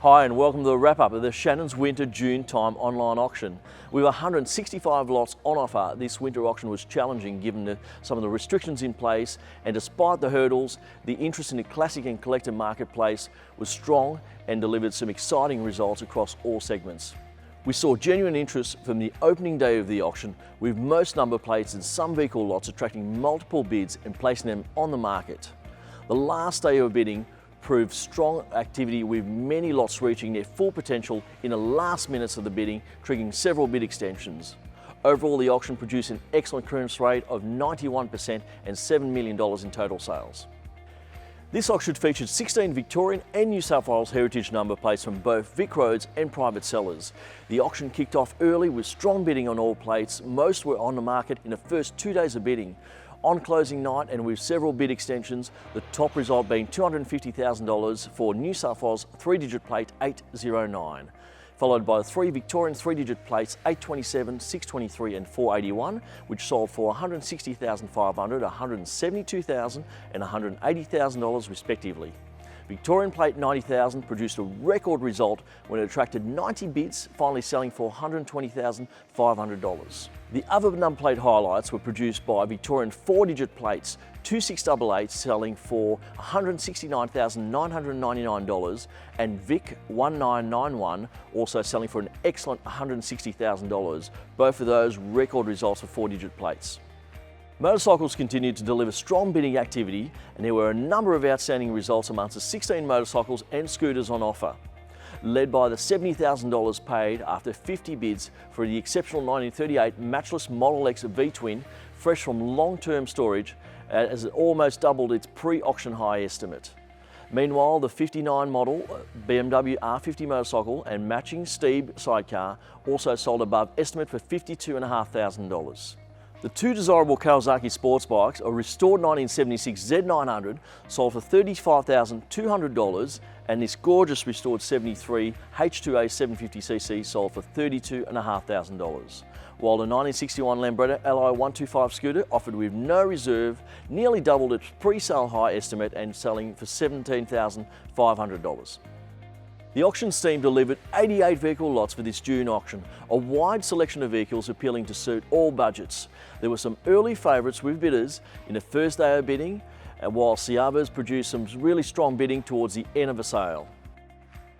Hi and welcome to the wrap-up of the Shannons Winter June time online auction. With 165 lots on offer, this winter auction was challenging given some of the restrictions in place, and despite the hurdles, the interest in the classic and collector marketplace was strong and delivered some exciting results across all segments. We saw genuine interest from the opening day of the auction, with most number plates and some vehicle lots attracting multiple bids and placing them on the market. The last day of bidding proved strong activity, with many lots reaching their full potential in the last minutes of the bidding, triggering several bid extensions. Overall, the auction produced an excellent clearance rate of 91% and $7 million in total sales. This auction featured 16 Victorian and New South Wales heritage number plates from both Vic Roads and private sellers. The auction kicked off early with strong bidding on all plates. Most were on the market in the first 2 days of bidding. On closing night, and with several bid extensions, the top result being $250,000 for New South Wales 3-digit plate 809, followed by 3 Victorian 3-digit plates 827, 623 and 481, which sold for $160,500, $172,000 and $180,000 respectively. Victorian plate 90,000 produced a record result when it attracted 90 bids, finally selling for $120,500. The other number plate highlights were produced by Victorian 4-digit plates 2688 selling for $169,999 and Vic 1991 also selling for an excellent $160,000. Both of those record results for 4-digit plates. Motorcycles continued to deliver strong bidding activity, and there were a number of outstanding results amongst the 16 motorcycles and scooters on offer, led by the $70,000 paid after 50 bids for the exceptional 1938 matchless Model X V-twin, fresh from long-term storage, as it almost doubled its pre-auction high estimate. Meanwhile, the 59 model BMW R50 motorcycle and matching Steve sidecar also sold above estimate for $52,500. The two desirable Kawasaki sports bikes, a restored 1976 Z900, sold for $35,200, and this gorgeous restored 73 H2A 750cc sold for $32,500. While the 1961 Lambretta Li 125 scooter, offered with no reserve, nearly doubled its pre-sale high estimate and selling for $17,500. The auction team delivered 88 vehicle lots for this June auction, a wide selection of vehicles appealing to suit all budgets. There were some early favourites with bidders in the first day of bidding, whilst the others produced some really strong bidding towards the end of the sale.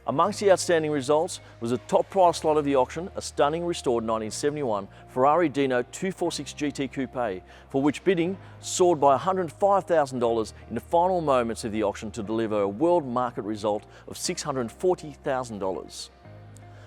Amongst the outstanding results was the top price lot of the auction, a stunning restored 1971 Ferrari Dino 246 GT Coupe, for which bidding soared by $105,000 in the final moments of the auction to deliver a world market result of $640,000.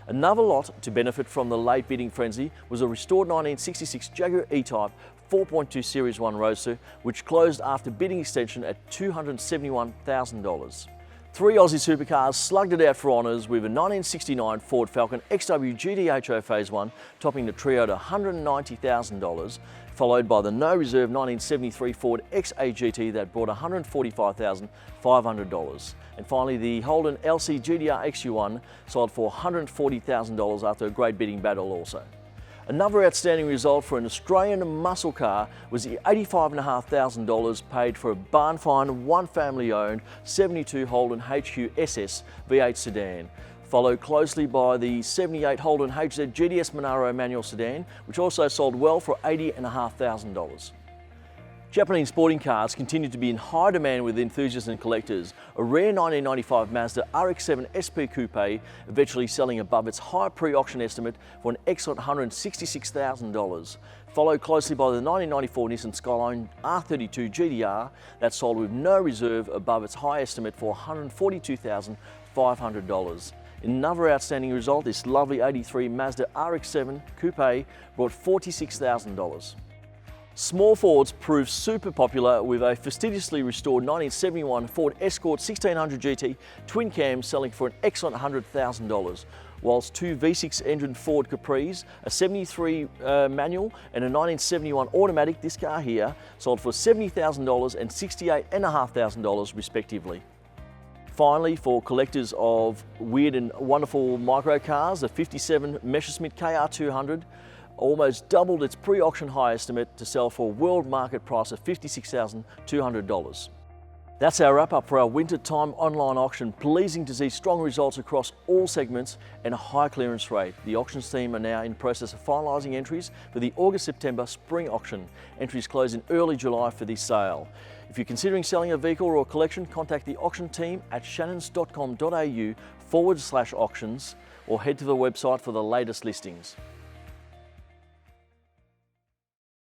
Another lot to benefit from the late bidding frenzy was a restored 1966 Jaguar E-Type 4.2 Series 1 Roadster, which closed after bidding extension at $271,000. 3 Aussie supercars slugged it out for honours, with a 1969 Ford Falcon XW GTHO Phase 1 topping the trio at $190,000, followed by the no-reserve 1973 Ford XAGT that brought $145,500. And finally, the Holden LC GTR XU1 sold for $140,000 after a great bidding battle also. Another outstanding result for an Australian muscle car was the $85,500 paid for a barn-find, one family-owned 72 Holden HQ SS V8 sedan, followed closely by the 78 Holden HZ GTS Monaro manual sedan, which also sold well for $80,500. Japanese sporting cars continued to be in high demand with enthusiasts and collectors. A rare 1995 Mazda RX-7 SP Coupe eventually selling above its high pre-auction estimate for an excellent $166,000, followed closely by the 1994 Nissan Skyline R32 GTR that sold with no reserve above its high estimate for $142,500. In another outstanding result, this lovely 83 Mazda RX-7 Coupe brought $46,000. Small Fords proved super popular, with a fastidiously restored 1971 Ford Escort 1600 GT twin cam selling for an excellent $100,000, whilst 2 V6 engine Ford Capris, a 73 manual and a 1971 automatic, this car here, sold for $70,000 and $68,500 respectively. Finally, for collectors of weird and wonderful micro cars, the 57 Messerschmitt KR200 almost doubled its pre-auction high estimate to sell for a world market price of $56,200. That's our wrap up for our winter time online auction. Pleasing to see strong results across all segments and a high clearance rate. The auctions team are now in the process of finalising entries for the August-September spring auction. Entries close in early July for this sale. If you're considering selling a vehicle or a collection, contact the auction team at shannons.com.au/auctions or head to the website for the latest listings.